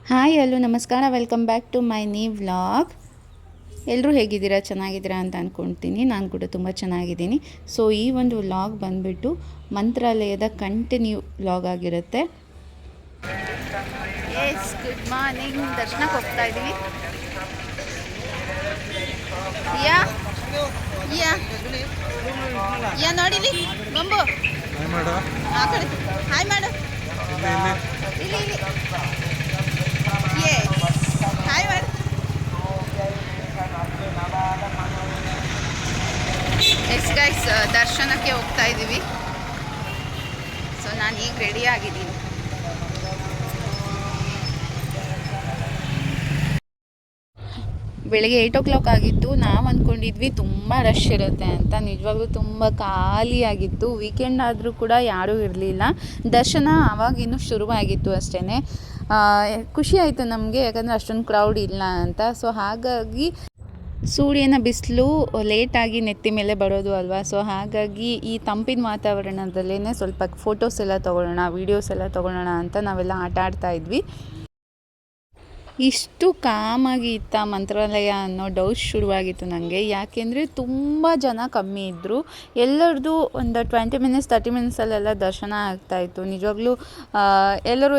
Hi hello ನಮಸ್ಕಾರ, welcome back to my new vlog. ಎಲ್ಲರೂ ಹೇಗಿದ್ದೀರಾ? ಚೆನ್ನಾಗಿದ್ದೀರಾ ಅಂತ ಅಂದ್ಕೊಳ್ತೀನಿ. ನಾನು ಕೂಡ ತುಂಬ ಚೆನ್ನಾಗಿದ್ದೀನಿ. ಸೊ ಈ ಒಂದು ವ್ಲಾಗ್ ಬಂದುಬಿಟ್ಟು ಮಂತ್ರಾಲಯದ ಕಂಟಿನ್ಯೂ ವ್ಲಾಗ್ ಆಗಿರುತ್ತೆ. Yes, good morning. ದರ್ಶನಕ್ಕೆ ಹೋಗ್ತಾ ಇದ್ದೀವಿ. ಯಾ ಯಾ ಯಾ ನೋಡಿಲಿ ಬಂಬು ಆ ಕಡೆ ಹಾಯ್ ಮಾಡು. ಇಲ್ಲಿ ಇಲ್ಲಿ ಹಾಯ್ ಮಾಡು. ಎಸ್ ಗೈಸ್, ದರ್ಶನಕ್ಕೆ ಹೋಗ್ತಾ ಇದ್ದೀವಿ. ಸೊ ನಾನು ಈಗ ರೆಡಿ ಆಗಿದ್ದೀನಿ. ಬೆಳಗ್ಗೆ 8 ಆಗಿತ್ತು. ನಾವು ಅಂದ್ಕೊಂಡಿದ್ವಿ ತುಂಬ ರಶ್ ಇರುತ್ತೆ ಅಂತ. ನಿಜವಾಗ್ಲೂ ತುಂಬ ಖಾಲಿಯಾಗಿತ್ತು. ವೀಕೆಂಡ್ ಆದರೂ ಕೂಡ ಯಾರೂ ಇರಲಿಲ್ಲ. ದರ್ಶನ ಆವಾಗಿನ್ನೂ ಶುರುವಾಗಿತ್ತು ಅಷ್ಟೇ. ಖುಷಿ ಆಯಿತು ನಮಗೆ, ಯಾಕಂದರೆ ಅಷ್ಟೊಂದು ಕ್ರೌಡ್ ಇಲ್ಲ ಅಂತ. ಸೊ ಹಾಗಾಗಿ ಸೂರ್ಯನ ಬಿಸಿಲು ಲೇಟಾಗಿ ನೆತ್ತಿ ಮೇಲೆ ಬರೋದು ಅಲ್ವಾ. ಸೊ ಹಾಗಾಗಿ ಈ ತಂಪಿನ ವಾತಾವರಣದಲ್ಲೇ ಸ್ವಲ್ಪ ಫೋಟೋಸ್ ಎಲ್ಲ ತೊಗೊಳ್ಳೋಣ, ವೀಡಿಯೋಸ್ ಎಲ್ಲ ತೊಗೊಳ್ಳೋಣ ಅಂತ ನಾವೆಲ್ಲ ಆಟ ಆಡ್ತಾ ಇದ್ವಿ. ಇಷ್ಟು ಕಾಮಾಗಿ ಇತ್ತ ಮಂತ್ರಾಲಯ ಅನ್ನೋ ಡೌಟ್ ಶುರುವಾಗಿತ್ತು ನನಗೆ. ಯಾಕೆಂದರೆ ತುಂಬ ಜನ ಕಮ್ಮಿ ಇದ್ದರು. ಎಲ್ಲರದು ಒಂದು 20 ಮಿನಿಟ್ಸ್ 30 ಮಿನಿಟ್ಸಲ್ಲೆಲ್ಲ ದರ್ಶನ ಆಗ್ತಾಯಿತ್ತು. ನಿಜವಾಗ್ಲೂ ಎಲ್ಲರೂ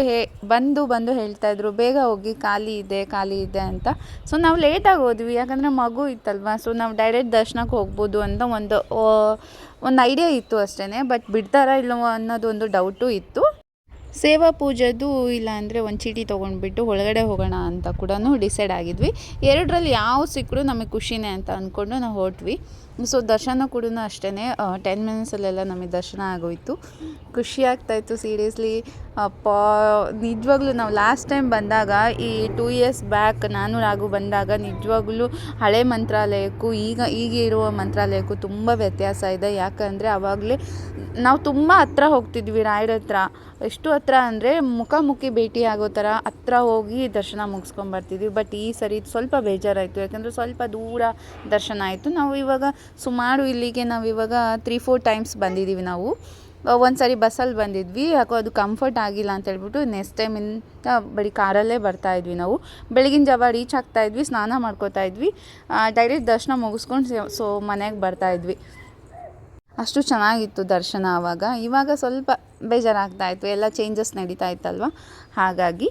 ಬಂದು ಹೇಳ್ತಾಯಿದ್ರು ಬೇಗ ಹೋಗಿ, ಖಾಲಿ ಇದೆ ಅಂತ. ಸೊ ನಾವು ಲೇಟಾಗಿ ಹೋದ್ವಿ, ಯಾಕಂದರೆ ಮಗು ಇತ್ತಲ್ವ. ಸೊ ನಾವು ಡೈರೆಕ್ಟ್ ದರ್ಶನಕ್ಕೆ ಹೋಗ್ಬೋದು ಅಂತ ಒಂದು ಐಡಿಯಾ ಇತ್ತು ಅಷ್ಟೇ. ಬಟ್ ಬಿಡ್ತಾರಾ ಇಲ್ಲವೋ ಅನ್ನೋದೊಂದು ಡೌಟು ಇತ್ತು. ಸೇವಾ ಪೂಜೆದು ಇಲ್ಲ ಅಂದರೆ ಒಂದು ಚೀಟಿ ತೊಗೊಂಡ್ಬಿಟ್ಟು ಒಳಗಡೆ ಹೋಗೋಣ ಅಂತ ಕೂಡ ಡಿಸೈಡ್ ಆಗಿದ್ವಿ. ಎರಡರಲ್ಲಿ ಯಾವ ಸಿಕ್ಕರೂ ನಮಗೆ ಖುಷಿನೇ ಅಂತ ಅಂದ್ಕೊಂಡು ನಾವು ಹೊರಟ್ವಿ. ಸೊ ದರ್ಶನ ಕೂಡ ಅಷ್ಟೇ 10 ಮಿನಿಟ್ಸಲ್ಲೆಲ್ಲ ನಮಗೆ ದರ್ಶನ ಆಗೋಯಿತು. ಖುಷಿ ಆಗ್ತಾಯಿತ್ತು ಸೀರಿಯಸ್ಲಿ. ನಿಜವಾಗ್ಲೂ ನಾವು ಲಾಸ್ಟ್ ಟೈಮ್ ಬಂದಾಗ ಈ 2 ಇಯರ್ಸ್ ಬ್ಯಾಕ್ ನಾನು ರಾಘು ಬಂದಾಗ ನಿಜವಾಗ್ಲೂ ಹಳೆ ಮಂತ್ರಾಲಯಕ್ಕೂ ಈಗ ಇರುವ ಮಂತ್ರಾಲಯಕ್ಕೂ ತುಂಬ ವ್ಯತ್ಯಾಸ ಇದೆ. ಯಾಕಂದರೆ ಆವಾಗಲೇ ನಾವು ತುಂಬ ಹತ್ರ ಹೋಗ್ತಿದ್ವಿ, ರಾಯರ ಹತ್ರ. ಎಷ್ಟು ಹತ್ರ ಅಂದರೆ ಮುಖಾಮುಖಿ ಭೇಟಿ ಆಗೋ ಥರ ಹತ್ರ ಹೋಗಿ ದರ್ಶನ ಮುಗಿಸ್ಕೊಂಬರ್ತಿದ್ವಿ. ಬಟ್ ಈ ಸರಿ ಸ್ವಲ್ಪ ಬೇಜಾರಾಯಿತು, ಯಾಕಂದರೆ ಸ್ವಲ್ಪ ದೂರ ದರ್ಶನ ಆಯಿತು. ನಾವು ಇವಾಗ ಸುಮಾರು ಇಲ್ಲಿಗೆ ನಾವಿವಾಗ 3-4 ಟೈಮ್ಸ್ ಬಂದಿದ್ದೀವಿ. ನಾವು ಒಂದು ಸಾರಿ ಬಸ್ಸಲ್ಲಿ ಬಂದಿದ್ವಿ, ಯಾಕೋ ಅದು ಕಂಫರ್ಟ್ ಆಗಿಲ್ಲ ಅಂತ ಹೇಳ್ಬಿಟ್ಟು ನೆಕ್ಸ್ಟ್ ಟೈಮಿಂದ ಬರೀ ಕಾರಲ್ಲೇ ಬರ್ತಾಯಿದ್ವಿ. ನಾವು ಬೆಳಗಿನ ಜಾವ ರೀಚ್ ಆಗ್ತಾಯಿದ್ವಿ, ಸ್ನಾನ ಮಾಡ್ಕೋತಾಯಿದ್ವಿ, ಡೈರೆಕ್ಟ್ ದರ್ಶನ ಮುಗಿಸ್ಕೊಂಡು ಸೊ ಮನೆಗೆ ಬರ್ತಾಯಿದ್ವಿ. ಅಷ್ಟು ಚೆನ್ನಾಗಿತ್ತು ದರ್ಶನ ಆವಾಗ. ಇವಾಗ ಸ್ವಲ್ಪ ಬೇಜಾರಾಗ್ತಾಯಿತ್ತು, ಎಲ್ಲ ಚೇಂಜಸ್ ನಡೀತಾ ಇತ್ತಲ್ವ. ಹಾಗಾಗಿ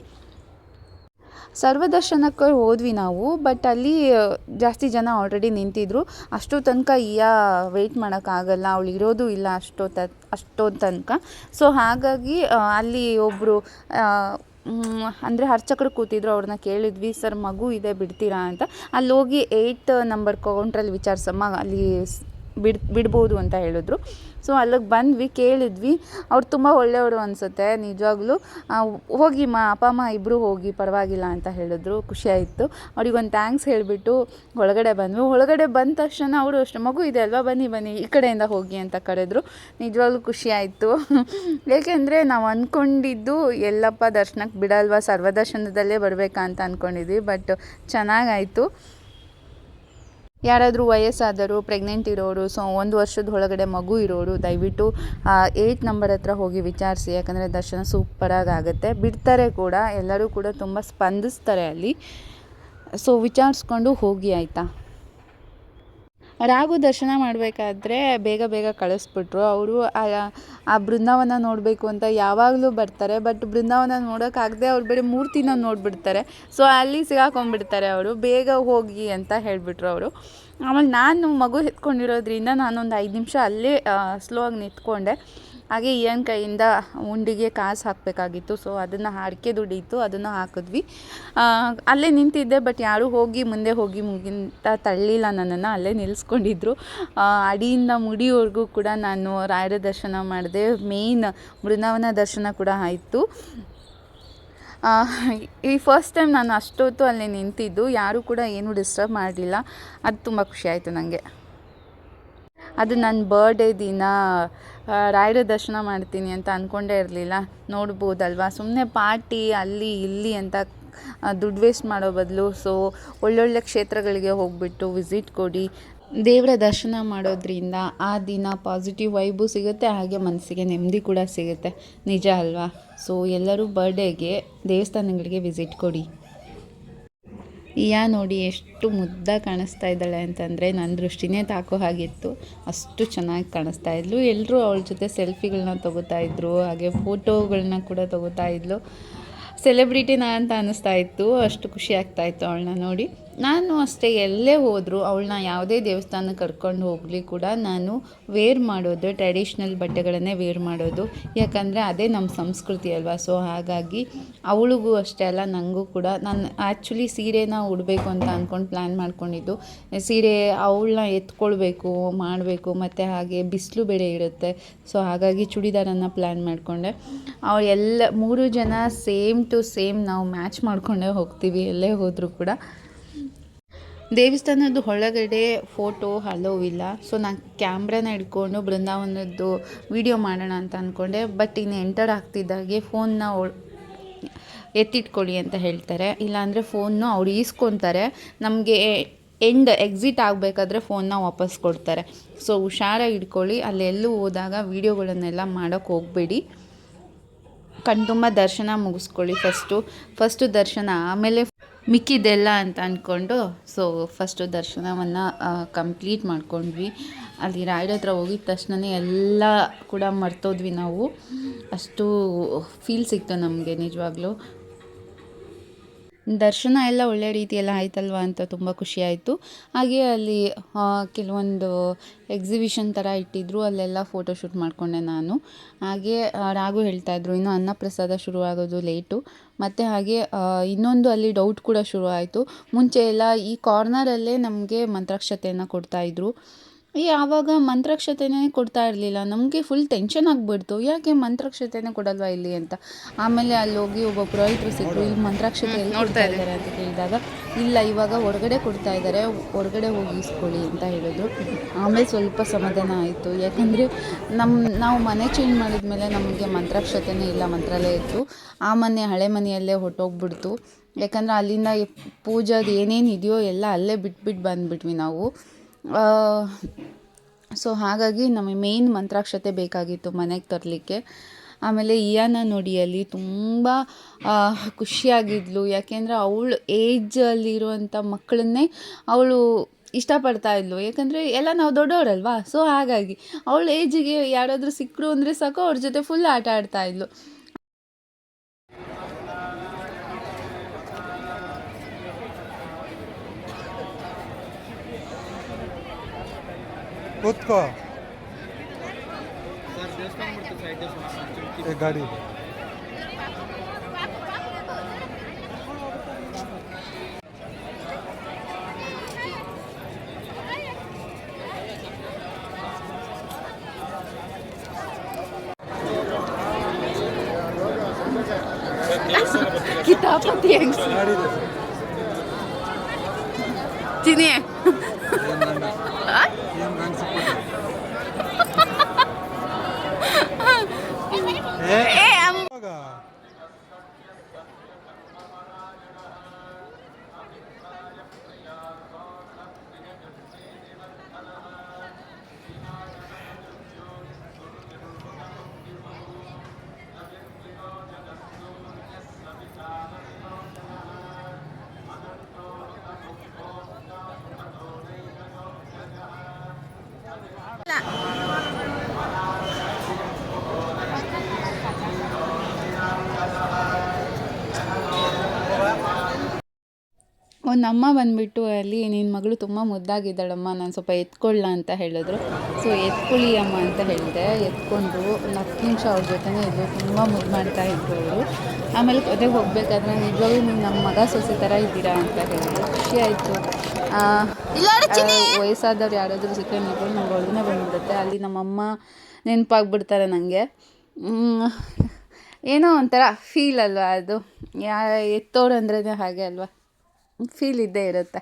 ಸರ್ವದರ್ಶನಕ್ಕೆ ಹೋದ್ವಿ ನಾವು. ಬಟ್ ಅಲ್ಲಿ ಜಾಸ್ತಿ ಜನ ಆಲ್ರೆಡಿ ನಿಂತಿದ್ರು. ಅಷ್ಟು ತನಕ ವೆಯ್ಟ್ ಮಾಡೋಕ್ಕಾಗಲ್ಲ, ಅವಳು ಇರೋದು ಇಲ್ಲ ಅಷ್ಟೊಂದು ತನಕ. ಸೊ ಹಾಗಾಗಿ ಅಲ್ಲಿ ಒಬ್ಬರು ಅಂದರೆ ಅರ್ಚಕರು ಕೂತಿದ್ರು, ಅವ್ರನ್ನ ಕೇಳಿದ್ವಿ, ಸರ್ ಮಗು ಇದೆ ಬಿಡ್ತೀರಾ ಅಂತ. ಅಲ್ಲಿ ಹೋಗಿ 8 ನಂಬರ್ ಕೌಂಟ್ರಲ್ಲಿ ವಿಚಾರಿಸಮ್ಮ, ಅಲ್ಲಿ ಬಿಡ್ಬೋದು ಅಂತ ಹೇಳಿದ್ರು. ಸೊ ಅಲ್ಲಿಗೆ ಬಂದ್ವಿ, ಕೇಳಿದ್ವಿ. ಅವ್ರು ತುಂಬ ಒಳ್ಳೆಯವರು ಅನಿಸುತ್ತೆ ನಿಜವಾಗ್ಲೂ. ಹೋಗಿ ಅಪ್ಪ ಅಮ್ಮ ಇಬ್ಬರು ಹೋಗಿ, ಪರವಾಗಿಲ್ಲ ಅಂತ ಹೇಳಿದ್ರು. ಖುಷಿಯಾಯಿತು. ಅವ್ರಿಗೊಂದು ಥ್ಯಾಂಕ್ಸ್ ಹೇಳಿಬಿಟ್ಟು ಒಳಗಡೆ ಬಂದ್ವಿ. ಒಳಗಡೆ ಬಂದ ತಕ್ಷಣ ಅವರು ಅಷ್ಟೇ, ಮಗು ಇದೆ ಅಲ್ವಾ, ಬನ್ನಿ ಈ ಕಡೆಯಿಂದ ಹೋಗಿ ಅಂತ ಕರೆದ್ರು. ನಿಜವಾಗ್ಲೂ ಖುಷಿಯಾಯಿತು. ಏಕೆಂದರೆ ನಾವು ಅಂದ್ಕೊಂಡಿದ್ದು ಎಲ್ಲಪ್ಪ ದರ್ಶನಕ್ಕೆ ಬಿಡಲ್ವಾ, ಸರ್ವದರ್ಶನದಲ್ಲೇ ಬರಬೇಕಾ ಅಂತ ಅಂದ್ಕೊಂಡಿದ್ವಿ. ಬಟ್ ಚೆನ್ನಾಗಾಯಿತು. ಯಾರಾದರೂ ವಯಸ್ಸಾದರು, ಪ್ರೆಗ್ನೆಂಟ್ ಇರೋರು, ಸೊ 1 ವರ್ಷದ ಒಳಗಡೆ ಮಗು ಇರೋರು ದಯವಿಟ್ಟು 8 ನಂಬರ್ ಹತ್ರ ಹೋಗಿ ವಿಚಾರಿಸಿ. ಯಾಕಂದರೆ ದರ್ಶನ ಸೂಪರಾಗಿ ಆಗುತ್ತೆ, ಬಿಡ್ತಾರೆ ಕೂಡ, ಎಲ್ಲರೂ ಕೂಡ ತುಂಬ ಸ್ಪಂದಿಸ್ತಾರೆ ಅಲ್ಲಿ. ಸೊ ವಿಚಾರಿಸ್ಕೊಂಡು ಹೋಗಿ ಆಯಿತಾ. ರಾಘು ದರ್ಶನ ಮಾಡಬೇಕಾದ್ರೆ ಬೇಗ ಕಳಿಸ್ಬಿಟ್ರು. ಅವರು ಆ ಬೃಂದಾವನ ನೋಡಬೇಕು ಅಂತ ಯಾವಾಗಲೂ ಬರ್ತಾರೆ. ಬಟ್ ಬೃಂದಾವನ ನೋಡೋಕ್ಕಾಗದೆ ಅವ್ರು ಬೇರೆ ಮೂರ್ತಿನ ನೋಡಿಬಿಡ್ತಾರೆ. ಸೊ ಅಲ್ಲಿ ಸಿಗಾಕೊಂಡ್ಬಿಡ್ತಾರೆ ಅವರು. ಬೇಗ ಹೋಗಿ ಅಂತ ಹೇಳಿಬಿಟ್ರು ಅವರು. ಆಮೇಲೆ ನಾನು ಮಗು ಎತ್ಕೊಂಡಿರೋದ್ರಿಂದ ನಾನೊಂದು 5 ನಿಮಿಷ ಅಲ್ಲೇ ಸ್ಲೋ ಆಗಿ ನಿಂತ್ಕೊಂಡೆ. ಹಾಗೆ ಏನು ಕೈಯಿಂದ ಉಂಡಿಗೆ ಕಾಸು ಹಾಕಬೇಕಾಗಿತ್ತು. ಸೊ ಅದನ್ನು ಅಡಿಕೆ ದುಡ್ಡಿತ್ತು, ಅದನ್ನು ಹಾಕಿದ್ವಿ. ಅಲ್ಲೇ ನಿಂತಿದ್ದೆ. ಬಟ್ ಯಾರೂ ಮುಂದೆ ಹೋಗಿ ಮುಗಿಂತ ತಳ್ಳಿಲ್ಲ ನನ್ನನ್ನು, ಅಲ್ಲೇ ನಿಲ್ಲಿಸ್ಕೊಂಡಿದ್ರು. ಅಡಿಯಿಂದ ಮುಡಿವರೆಗೂ ಕೂಡ ನಾನು ರಾಯರ ದರ್ಶನ ಮಾಡಿದೆ. ಮೇಯ್ನ್ ಬೃಂದಾವನ ದರ್ಶನ ಕೂಡ ಆಯಿತು. ಈ ಫಸ್ಟ್ ಟೈಮ್ ನಾನು ಅಷ್ಟೊತ್ತು ಅಲ್ಲೇ ನಿಂತಿದ್ದು, ಯಾರೂ ಕೂಡ ಏನೂ ಡಿಸ್ಟರ್ಬ್ ಮಾಡಲಿಲ್ಲ. ಅದು ತುಂಬ ಖುಷಿಯಾಯಿತು ನನಗೆ. ಅದು ನನ್ನ ಬರ್ಡೇ ದಿನ ರಾಯರ ದರ್ಶನ ಮಾಡ್ತೀನಿ ಅಂತ ಅಂದ್ಕೊಂಡೇ ಇರಲಿಲ್ಲ. ನೋಡ್ಬೋದಲ್ವ, ಸುಮ್ಮನೆ ಪಾರ್ಟಿ ಅಲ್ಲಿ ಇಲ್ಲಿ ಅಂತ ದುಡ್ಡು ವೇಸ್ಟ್ ಮಾಡೋ ಬದಲು ಸೊ ಒಳ್ಳೊಳ್ಳೆ ಕ್ಷೇತ್ರಗಳಿಗೆ ಹೋಗಿಬಿಟ್ಟು ವಿಸಿಟ್ ಕೊಡಿ, ದೇವರ ದರ್ಶನ ಮಾಡೋದ್ರಿಂದ ಆ ದಿನ ಪಾಸಿಟಿವ್ ವೈಬು ಸಿಗುತ್ತೆ, ಹಾಗೆ ಮನಸ್ಸಿಗೆ ನೆಮ್ಮದಿ ಕೂಡ ಸಿಗುತ್ತೆ. ನಿಜ ಅಲ್ವಾ? ಸೊ ಎಲ್ಲರೂ ಬರ್ಡೇಗೆ ದೇವಸ್ಥಾನಗಳಿಗೆ ವಿಸಿಟ್ ಕೊಡಿ. ನೋಡಿ ಎಷ್ಟು ಮುದ್ದಾಗಿ ಕಾಣಿಸ್ತಾ ಇದ್ದಾಳೆ ಅಂತಂದರೆ ನನ್ನ ದೃಷ್ಟಿನೇ ತಾಕೋ ಹಾಗಿತ್ತು. ಅಷ್ಟು ಚೆನ್ನಾಗಿ ಕಾಣಿಸ್ತಾ ಇದ್ಲು. ಎಲ್ಲರೂ ಅವಳ ಜೊತೆ ಸೆಲ್ಫಿಗಳನ್ನ ತೊಗೋತಾ ಇದ್ರು, ಹಾಗೆ ಫೋಟೋಗಳನ್ನ ಕೂಡ ತೊಗೋತಾ ಇದ್ಲು. ಸೆಲೆಬ್ರಿಟಿನ ಅಂತ ಅನ್ನಿಸ್ತಾ ಇತ್ತು, ಅಷ್ಟು ಖುಷಿ ಆಗ್ತಾಯಿತ್ತು ಅವಳನ್ನ ನೋಡಿ. ನಾನು ಅಷ್ಟೇ, ಎಲ್ಲೇ ಹೋದರೂ ಅವಳನ್ನ ಯಾವುದೇ ದೇವಸ್ಥಾನಕ್ಕೆ ಕರ್ಕೊಂಡು ಹೋಗಲಿ ಕೂಡ ನಾನು ವೇರ್ ಮಾಡೋದು ಟ್ರೆಡಿಷ್ನಲ್ ಬಟ್ಟೆಗಳನ್ನೇ ವೇರ್ ಮಾಡೋದು. ಯಾಕಂದರೆ ಅದೇ ನಮ್ಮ ಸಂಸ್ಕೃತಿ ಅಲ್ವಾ. ಸೊ ಹಾಗಾಗಿ ಅವಳಿಗೂ ಅಷ್ಟೇ ಅಲ್ಲ, ನನಗೂ ಕೂಡ. ನಾನು ಆ್ಯಕ್ಚುಲಿ ಸೀರೆನ ಉಡಬೇಕು ಅಂತ ಅಂದ್ಕೊಂಡು ಪ್ಲ್ಯಾನ್ ಮಾಡ್ಕೊಂಡಿದ್ದು. ಸೀರೆ ಅವಳನ್ನ ಎತ್ಕೊಳ್ಬೇಕು ಮಾಡಬೇಕು, ಮತ್ತು ಹಾಗೆ ಬಿಸಿಲು ಬೇರೆ ಇರುತ್ತೆ. ಸೊ ಹಾಗಾಗಿ ಚೂಡಿದಾರನ್ನು ಪ್ಲ್ಯಾನ್ ಮಾಡಿಕೊಂಡೆ. ಅವಳು ಎಲ್ಲ 3 ಜನ ಸೇಮ್ ಟು ಸೇಮ್ ನಾವು ಮ್ಯಾಚ್ ಮಾಡಿಕೊಂಡೇ ಹೋಗ್ತೀವಿ ಎಲ್ಲೇ ಹೋದರೂ ಕೂಡ. ದೇವಸ್ಥಾನದ ಒಳಗಡೆ ಫೋಟೋ ಅಲೋವ್ ಇಲ್ಲ. ಸೊ ನಾನು ಕ್ಯಾಮ್ರಾನ ಹಿಡ್ಕೊಂಡು ಬೃಂದಾವನದ್ದು ವಿಡಿಯೋ ಮಾಡೋಣ ಅಂತ ಅಂದ್ಕೊಂಡೆ. ಬಟ್ ಇನ್ನು ಎಂಟರ್ ಆಗ್ತಿದ್ದಾಗೆ ಫೋನ್ನ ಎತ್ತಿಟ್ಕೊಳ್ಳಿ ಅಂತ ಹೇಳ್ತಾರೆ. ಇಲ್ಲಾಂದರೆ ಫೋನ್ನು ಅವ್ರು ಈಸ್ಕೊತಾರೆ. ನಮಗೆ ಎಕ್ಸಿಟ್ ಆಗಬೇಕಾದ್ರೆ ಫೋನ್ನ ವಾಪಸ್ ಕೊಡ್ತಾರೆ. ಸೊ ಹುಷಾರಾಗಿ ಇಟ್ಕೊಳ್ಳಿ. ಅಲ್ಲೆಲ್ಲೂ ಹೋದಾಗ ವೀಡಿಯೋಗಳನ್ನೆಲ್ಲ ಮಾಡೋಕ್ಕೆ ಹೋಗಬೇಡಿ. ಕಣ್ತುಂಬ ದರ್ಶನ ಮುಗಿಸ್ಕೊಳ್ಳಿ. ಫಸ್ಟು ದರ್ಶನ, ಆಮೇಲೆ ಮಿಕ್ಕಿದೆಲ್ಲ ಅಂತ ಅಂದ್ಕೊಂಡು ಸೊ ಫಸ್ಟು ದರ್ಶನವನ್ನು ಕಂಪ್ಲೀಟ್ ಮಾಡ್ಕೊಂಡ್ವಿ. ಅಲ್ಲಿ ರಾಯರ ಹತ್ರ ಹೋಗಿದ ತಕ್ಷಣವೇ ಎಲ್ಲ ಕೂಡ ಮರ್ತೋದ್ವಿ ನಾವು. ಅಷ್ಟು ಫೀಲ್ ಸಿಕ್ತು ನಮಗೆ ನಿಜವಾಗ್ಲೂ. ದರ್ಶನ ಎಲ್ಲ ಒಳ್ಳೆ ರೀತಿಯೆಲ್ಲ ಆಯ್ತಲ್ವ ಅಂತ ತುಂಬ ಖುಷಿಯಾಯಿತು. ಹಾಗೆ ಅಲ್ಲಿ ಕೆಲವೊಂದು ಎಕ್ಸಿಬಿಷನ್ ಥರ ಇಟ್ಟಿದ್ರು, ಅಲ್ಲೆಲ್ಲ ಫೋಟೋಶೂಟ್ ಮಾಡಿಕೊಂಡೆ ನಾನು. ಹಾಗೆ ರಾಘು ಹೇಳ್ತಾಯಿದ್ರು ಇನ್ನು ಅನ್ನಪ್ರಸಾದ ಶುರುವಾಗೋದು ಲೇಟು. ಮತ್ತು ಹಾಗೆ ಇನ್ನೊಂದು ಅಲ್ಲಿ ಡೌಟ್ ಕೂಡ ಶುರು ಆಯಿತು. ಮುಂಚೆ ಎಲ್ಲ ಈ ಕಾರ್ನರಲ್ಲೇ ನಮಗೆ ಮಂತ್ರಾಕ್ಷತೆಯನ್ನು ಕೊಡ್ತಾಯಿದ್ರು. ಆವಾಗ ಮಂತ್ರಾಕ್ಷತೆನೇ ಕೊಡ್ತಾ ಇರಲಿಲ್ಲ. ನಮಗೆ ಫುಲ್ ಟೆನ್ಷನ್ ಆಗಿಬಿಡ್ತು, ಯಾಕೆ ಮಂತ್ರಾಕ್ಷತೆನೇ ಕೊಡಲ್ವಾ ಇಲ್ಲಿ ಅಂತ. ಆಮೇಲೆ ಅಲ್ಲಿ ಹೋಗಿ ಒಬ್ಬ ಪುರೋಹಿತರು ಸಿಕ್ಕರು. ಇಲ್ಲಿ ಮಂತ್ರಾಕ್ಷತೆ ಎಲ್ಲಿ ಕೊಡ್ತಾ ಇದ್ದಾರೆ ಅಂತ ಕೇಳಿದಾಗ, ಇಲ್ಲ ಇವಾಗ ಹೊರಗಡೆ ಕೊಡ್ತಾ ಇದ್ದಾರೆ, ಹೊರಗಡೆ ಹೋಗಿ ಇಸ್ಕೊಳ್ಳಿ ಅಂತ ಹೇಳಿದ್ರು. ಆಮೇಲೆ ಸ್ವಲ್ಪ ಸಮಾಧಾನ ಆಯಿತು. ಯಾಕಂದರೆ ನಾವು ಮನೆ ಚೇಂಜ್ ಮಾಡಿದ ಮೇಲೆ ನಮಗೆ ಮಂತ್ರಾಕ್ಷತೆನೇ ಇಲ್ಲ, ಮಂತ್ರಾಲಯ ಇತ್ತು. ಆ ಮನೆ ಹಳೆ ಮನೆಯಲ್ಲೇ ಹೊಟ್ಟೋಗ್ಬಿಡ್ತು. ಯಾಕಂದರೆ ಅಲ್ಲಿಂದ ಪೂಜಾದು ಏನೇನು ಇದೆಯೋ ಎಲ್ಲ ಅಲ್ಲೇ ಬಿಟ್ಬಿಟ್ಟು ಬಂದುಬಿಟ್ವಿ ನಾವು. ಸೊ ಹಾಗಾಗಿ ನಮಗೆ ಮೇಯ್ನ್ ಮಂತ್ರಾಕ್ಷತೆ ಬೇಕಾಗಿತ್ತು ಮನೆಗೆ ತರಲಿಕ್ಕೆ. ಆಮೇಲೆ ಇಯಾನ ನೋಡಿ ಅಲ್ಲಿ ತುಂಬ ಖುಷಿಯಾಗಿದ್ಲು. ಯಾಕೆಂದರೆ ಅವಳು ಏಜಲ್ಲಿರುವಂಥ ಮಕ್ಕಳನ್ನೇ ಅವಳು ಇಷ್ಟಪಡ್ತಾ ಇದ್ಲು. ಯಾಕಂದರೆ ಎಲ್ಲ ನಾವು ದೊಡ್ಡವರಲ್ವಾ. ಸೊ ಹಾಗಾಗಿ ಅವಳ ಏಜಿಗೆ ಯಾರಾದರೂ ಸಿಕ್ಕರು ಅಂದರೆ ಸಾಕು, ಅವ್ರ ಜೊತೆ ಫುಲ್ ಆಟ ಆಡ್ತಾ ಇದ್ಲು. ಕೂತ್ಕೋ ಗಾಡಿ. ಕಿತಾಪತಿ ಚಿನಿ ಒಂದು ಅಮ್ಮ ಬಂದುಬಿಟ್ಟು ಅಲ್ಲಿ ನಿನ್ನ ಮಗಳು ತುಂಬ ಮುದ್ದಾಗಿದ್ದಾಳಮ್ಮ, ನಾನು ಸ್ವಲ್ಪ ಎತ್ಕೊಳ್ಳ ಅಂತ ಹೇಳಿದ್ರು. ಸೊ ಎತ್ಕೊಳ್ಳಿ ಅಮ್ಮ ಅಂತ ಹೇಳಿದೆ. ಎತ್ಕೊಂಡು ಒಂದು 10 ನಿಮಿಷ ಅವ್ರ ಜೊತೆನೇ ಇದ್ದು ತುಂಬ ಮುದ್ದು ಮಾಡ್ತಾಯಿದ್ರು ಅವರು. ಆಮೇಲೆ ಜೊತೆಗೆ ಹೋಗಬೇಕಾದ್ರೆ ನಿಜವಾಗ್ಲೂ ನೀವು ನಮ್ಮ ಮಗ ಸೊಸೆ ಥರ ಇದ್ದೀರಾ ಅಂತ ಹೇಳಿದ್ರು. ಖುಷಿ ಆಯಿತು. ವಯಸ್ಸಾದವ್ರು ಯಾರಾದರೂ ಸಿಕ್ಕರೆ ನಿಜವಾಗ್ಲೂ ನಂಗೆ ಒಳಗನೆ ಬಂದುಬಿಡುತ್ತೆ. ಅಲ್ಲಿ ನಮ್ಮಮ್ಮ ನೆನಪಾಗ್ಬಿಡ್ತಾರೆ ನನಗೆ. ಏನೋ ಒಂಥರ ಫೀಲ್ ಅಲ್ವಾ ಅದು. ಎತ್ತೋರು ಅಂದ್ರೇ ಹಾಗೆ ಅಲ್ವಾ, ಫೀಲ್ ಇದ್ದೇ ಇರುತ್ತೆ.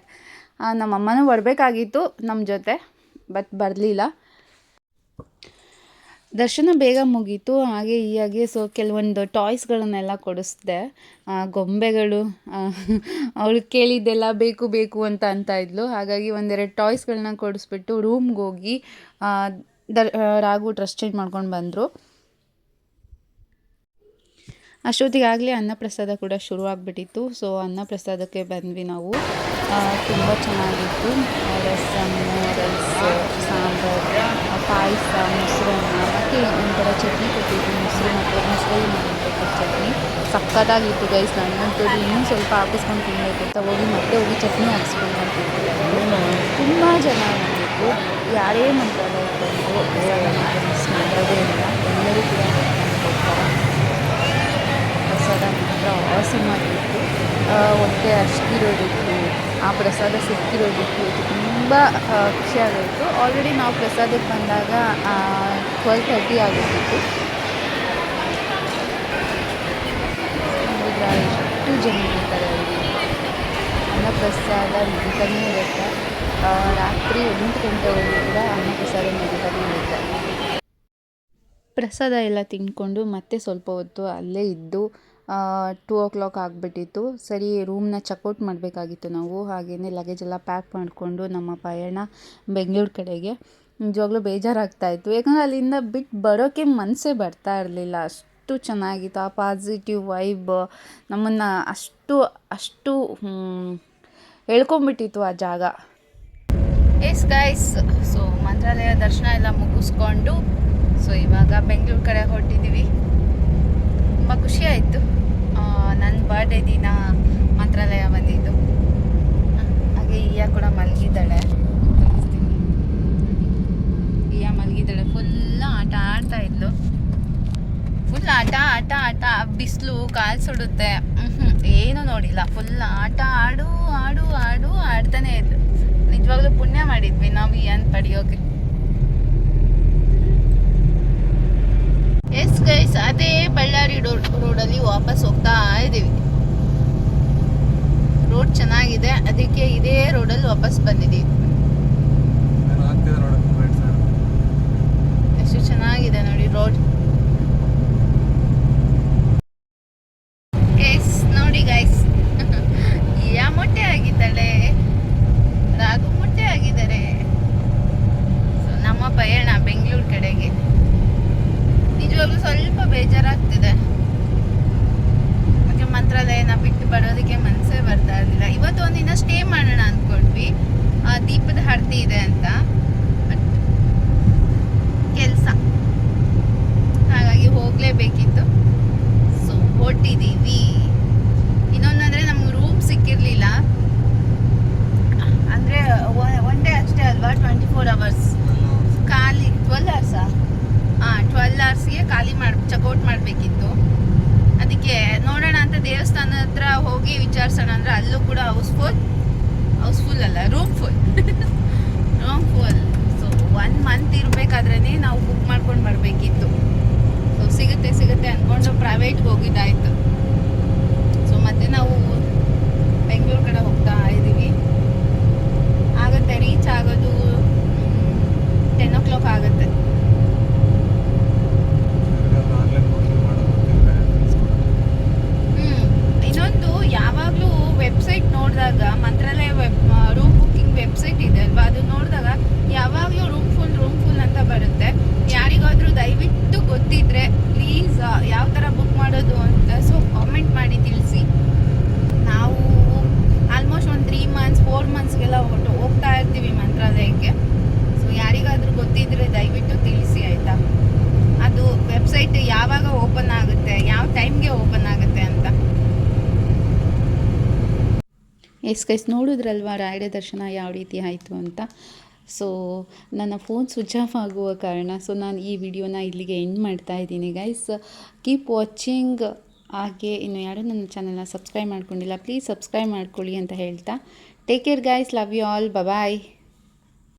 ನಮ್ಮಮ್ಮನೂ ಬರಬೇಕಾಗಿತ್ತು ನಮ್ಮ ಜೊತೆ, ಬಟ್ ಬರಲಿಲ್ಲ. ದರ್ಶನ ಬೇಗ ಮುಗೀತು. ಹಾಗೆ ಹೀಗೆ ಕೆಲವೊಂದು ಟಾಯ್ಸ್ಗಳನ್ನೆಲ್ಲ ಕೊಡಿಸ್ದೆ. ಗೊಂಬೆಗಳು ಅವಳು ಕೇಳಿದ್ದೆಲ್ಲ ಬೇಕು ಬೇಕು ಅಂತ ಇದ್ಲು. ಹಾಗಾಗಿ ಒಂದೆರಡು ಟಾಯ್ಸ್ಗಳನ್ನ ಕೊಡಿಸ್ಬಿಟ್ಟು ರೂಮ್ಗೆ ಹೋಗಿ ರಾಘು ಡ್ರೆಸ್ ಚೇಂಜ್ ಮಾಡ್ಕೊಂಡು ಬಂದರು. ಅಷ್ಟೊತ್ತಿಗಾಗಲೇ ಅನ್ನಪ್ರಸಾದ ಕೂಡ ಶುರುವಾಗ್ಬಿಟ್ಟಿತ್ತು. ಸೊ ಅನ್ನಪ್ರಸಾದಕ್ಕೆ ಬಂದ್ವಿ ನಾವು. ತುಂಬ ಚೆನ್ನಾಗಿತ್ತು. ರಸಮ್ಮು, ರೈಸ್, ಸಾಂಬಾರು, ಪಾಯಸ, ಮೊಸರನ್ನ ಮತ್ತು ಒಂಥರ ಚಟ್ನಿ ಕೊಟ್ಟಿದ್ದು, ಮೊಸರು ಮತ್ತು ಮೊಸರಲ್ಲಿ ಮಾಡಿದ್ದು ಚಟ್ನಿ ಸಕ್ಕತ್ತಾಗಿತ್ತು ಗೈಸ್. ನನ್ನಂತೂ ಇನ್ನೂ ಸ್ವಲ್ಪ ಹಾಕಿಸ್ಕೊಂಡು ತಿನ್ನಬೇಕು ಅಂತ ಹೋಗಿ ಚಟ್ನಿ ಹಾಕ್ಸ್ಕೊಂಡು ತುಂಬ ಜನ ಬಂದಿತ್ತು. ಯಾರೇ ಮಂತ್ರಾಲಯ ಬಂದು ಮಿಸ್ ಮಾಡೋದೇ ಇಲ್ಲ, ಎಲ್ಲರೂ ಕೂಡ ಪ್ರಸಾದ ಮಾತ್ರ ಆಸಮಾಗಿತ್ತು. ಹೊಟ್ಟೆ ಅಷ್ಟಿರೋದಕ್ಕೆ ಆ ಪ್ರಸಾದ ಸಿಕ್ಕಿರೋದಕ್ಕೆ ತುಂಬ ಖುಷಿಯಾಗೋಯಿತು. ಆಲ್ರೆಡಿ ನಾವು ಪ್ರಸಾದಕ್ಕೆ ಬಂದಾಗ 12:30 ಆಗೋಗಿತ್ತು. ಎಷ್ಟು ಜನ ಇರ್ತಾರೆ ಅಲ್ಲಿ. ಅನ್ನಪ್ರಸಾದ ನಡೀತಾನೇ ಇರುತ್ತೆ. ರಾತ್ರಿ 8 ಗಂಟೆವರೆಗೂ ಕೂಡ ಅನ್ನಪ್ರಸಾದ ನಡೀತಾನೇ ಇರುತ್ತೆ. ಪ್ರಸಾದ ಎಲ್ಲ ತಿಂದ್ಕೊಂಡು ಮತ್ತೆ ಸ್ವಲ್ಪ ಹೊತ್ತು ಅಲ್ಲೇ ಇದ್ದು 2 ಆಗಿಬಿಟ್ಟಿತ್ತು. ಸರಿ ರೂಮ್ನ ಚೆಕ್ಔಟ್ ಮಾಡಬೇಕಾಗಿತ್ತು ನಾವು. ಹಾಗೆಯೇ ಲಗೇಜ್ ಎಲ್ಲ ಪ್ಯಾಕ್ ಮಾಡಿಕೊಂಡು ನಮ್ಮ ಪಯಣ ಬೆಂಗಳೂರು ಕಡೆಗೆ. ನಿಜವಾಗ್ಲೂ ಬೇಜಾರಾಗ್ತಾಯಿತ್ತು, ಯಾಕಂದರೆ ಅಲ್ಲಿಂದ ಬಿಟ್ಟು ಬರೋಕ್ಕೆ ಮನಸ್ಸೇ ಬರ್ತಾ ಇರಲಿಲ್ಲ. ಅಷ್ಟು ಚೆನ್ನಾಗಿತ್ತು. ಆ ಪಾಸಿಟಿವ್ ವೈಬ್ ನಮ್ಮನ್ನು ಅಷ್ಟು ಎಳ್ಕೊಂಬಿಟ್ಟಿತ್ತು ಆ ಜಾಗ. ಎಸ್ ಗೈಸ್, ಸೊ ಮಂತ್ರಾಲಯ ದರ್ಶನ ಎಲ್ಲ ಮುಗಿಸ್ಕೊಂಡು ಸೊ ಇವಾಗ ಬೆಂಗಳೂರು ಕಡೆ ಹೊರಟಿದ್ದೀವಿ. ತುಂಬ ಖುಷಿಯಾಯಿತು. ನನ್ನ ಬರ್ಡೇ ದಿನ ಮಂತ್ರಾಲಯ ಬಂದಿದ್ದು. ಹಾಗೆ ಈಯ ಕೂಡ ಮಲಗಿದ್ದಾಳೆ. ಈಯ ಮಲಗಿದ್ದಾಳೆ. ಫುಲ್ ಆಟ ಆಡ್ತಾ ಇದ್ಲು. ಫುಲ್ ಆಟ ಬಿಸಿಲು ಕಾಲು ಸುಡುತ್ತೆ, ಏನು ನೋಡಿಲ್ಲ. ಫುಲ್ ಆಟ ಆಡ್ತಾನೆ ಇದ್ಲು. ನಿಜವಾಗ್ಲೂ ಪುಣ್ಯ ಮಾಡಿದ್ವಿ ನಾವು ಈಯನ್ ಪಡೆಯೋಕೆ. ಎಸ್ ಗೈಸ್, ಅದೇ ಬಳ್ಳಾರಿ ರೋಡಲ್ಲಿ ವಾಪಸ್ ಹೋಗ್ತಾ ಇದ್ದೀವಿ. ರೋಡ್ ಚೆನ್ನಾಗಿದೆ, ಅದಕ್ಕೆ ಇದೇ ರೋಡಲ್ಲಿ ವಾಪಸ್ ಬಂದಿದ್ದೀವಿ. ಎಷ್ಟು ಚೆನ್ನಾಗಿದೆ ನೋಡಿ ರೋಡ್. ಎಸ್ ನೋಡಿ ಗೈಸ್, ಯಾ ಮೊಟ್ಟೆ ಆಗಿದ್ದಾಳೆ, ರಾಘು ಮೊಟ್ಟೆ ಆಗಿದ್ದಾರೆ. ನಮ್ಮ ಪಯಣ ಬೆಂಗಳೂರು ಕಡೆಗೆ ನಿಜವಾಗ್ಲೂ ಸ್ವಲ್ಪ ಬೇಜಾರಾಗ್ತಿದೆ. ಮತ್ತೆ ಮಂತ್ರಾಲಯನ ಬಿಟ್ಟು ಬರೋದಕ್ಕೆ ಮನಸ್ಸೇ ಬರ್ತಾ ಇರಲಿಲ್ಲ. ಇವತ್ತು ಒಂದಿನ ಸ್ಟೇ ಮಾಡೋಣ ಅಂದ್ಕೊಂಡ್ವಿ, ದೀಪದ ಆರತಿ ಇದೆ ಅಂತ. ಕೆಲಸ ಹಾಗಾಗಿ ಹೋಗಲೇಬೇಕಿತ್ತು. ಸೊ ಹೊರಟಿದ್ದೀವಿ. ಇನ್ನೊಂದಂದರೆ ನಮ್ಗೆ ರೂಮ್ ಸಿಕ್ಕಿರಲಿಲ್ಲ. ಅಂದರೆ ಒನ್ ಡೇ ಅಷ್ಟೇ ಅಲ್ವಾ, 24 hours ಖಾಲಿ. 12 hours 12 hours ಖಾಲಿ ಚೆಕ್ಔಟ್ ಮಾಡಬೇಕಿತ್ತು. ಅದಕ್ಕೆ ನೋಡೋಣ ಅಂತ ದೇವಸ್ಥಾನ ಹತ್ರ ಹೋಗಿ ವಿಚಾರಿಸೋಣ ಅಂದರೆ ಅಲ್ಲೂ ಕೂಡ ಹೌಸ್ಫುಲ್ ಅಲ್ಲ, ರೂಮ್ ಫುಲ್. ಸೊ 1 month ಇರಬೇಕಾದ್ರೇ ನಾವು ಬುಕ್ ಮಾಡ್ಕೊಂಡು ಬರಬೇಕಿತ್ತು. ಸೊ ಸಿಗುತ್ತೆ ಅಂದ್ಕೊಂಡು ಪ್ರೈವೇಟ್ಗೆ ಹೋಗಿದ್ದಾಯಿತು. ಸೊ ಮತ್ತೆ ನಾವು ಬೆಂಗಳೂರು ಕಡೆ ಹೋಗ್ತಾ ಇದ್ದೀವಿ. ಆಗುತ್ತೆ, ರೀಚ್ ಆಗೋದು 10 ಆಗುತ್ತೆ. ಇನ್ನೊಂದು, ಯಾವಾಗಲೂ ವೆಬ್ಸೈಟ್ ನೋಡಿದಾಗ ಮಂತ್ರಾಲಯ ರೂಮ್ ಬುಕ್ಕಿಂಗ್ ವೆಬ್ಸೈಟ್ ಇದೆ ಅಲ್ವಾ, ಅದು ನೋಡಿದಾಗ ಯಾವಾಗಲೂ ರೂಮ್ ಫುಲ್ ಅಂತ ಬರುತ್ತೆ. ಯಾರಿಗಾದರೂ ದಯವಿಟ್ಟು ಗೊತ್ತಿದ್ರೆ ಪ್ಲೀಸ್ ಯಾವ ಥರ ಬುಕ್ ಮಾಡೋದು ಅಂತ ಸೊ ಕಾಮೆಂಟ್ ಮಾಡಿ ತಿಳಿಸಿ. ನಾವು ಆಲ್ಮೋಸ್ಟ್ ಒಂದು 3 months 4 monthsಗೆಲ್ಲ ಹೋಗ್ತಾ ಇರ್ತೀವಿ ಮಂತ್ರಾಲಯಕ್ಕೆ. ಸೊ ಯಾರಿಗಾದರೂ ಗೊತ್ತಿದ್ರೆ ದಯವಿಟ್ಟು ತಿಳಿಸಿ ಆಯಿತಾ. ಅದು ವೆಬ್ಸೈಟ್ ಯಾವಾಗ ಓಪನ್ ಆಗುತ್ತೆ, ಯಾವ ಟೈಮ್ಗೆ ಓಪನ್ ಆಗುತ್ತೆ ಅಂತ. ಎಸ್ ಗೈಸ್, ನೋಡಿದ್ರಲ್ವ ರಾಯರ ದರ್ಶನ ಯಾವ ರೀತಿ ಆಯಿತು ಅಂತ. ಸೊ ನನ್ನ ಫೋನ್ ಸ್ವಿಚ್ ಆಫ್ ಆಗುವ ಕಾರಣ ಸೊ ನಾನು ಈ ವಿಡಿಯೋನ ಇಲ್ಲಿಗೆ ಎಂಡ್ ಮಾಡ್ತಾ ಇದ್ದೀನಿ ಗೈಸ್. Keep watching. ಹಾಗೆ ಇನ್ನು ಯಾರು ನನ್ನ ಚಾನಲ್ನ ಸಬ್ಸ್ಕ್ರೈಬ್ ಮಾಡ್ಕೊಂಡಿಲ್ಲ, ಪ್ಲೀಸ್ ಸಬ್ಸ್ಕ್ರೈಬ್ ಮಾಡ್ಕೊಳ್ಳಿ ಅಂತ ಹೇಳ್ತಾ take care guys. Love you all. Bye.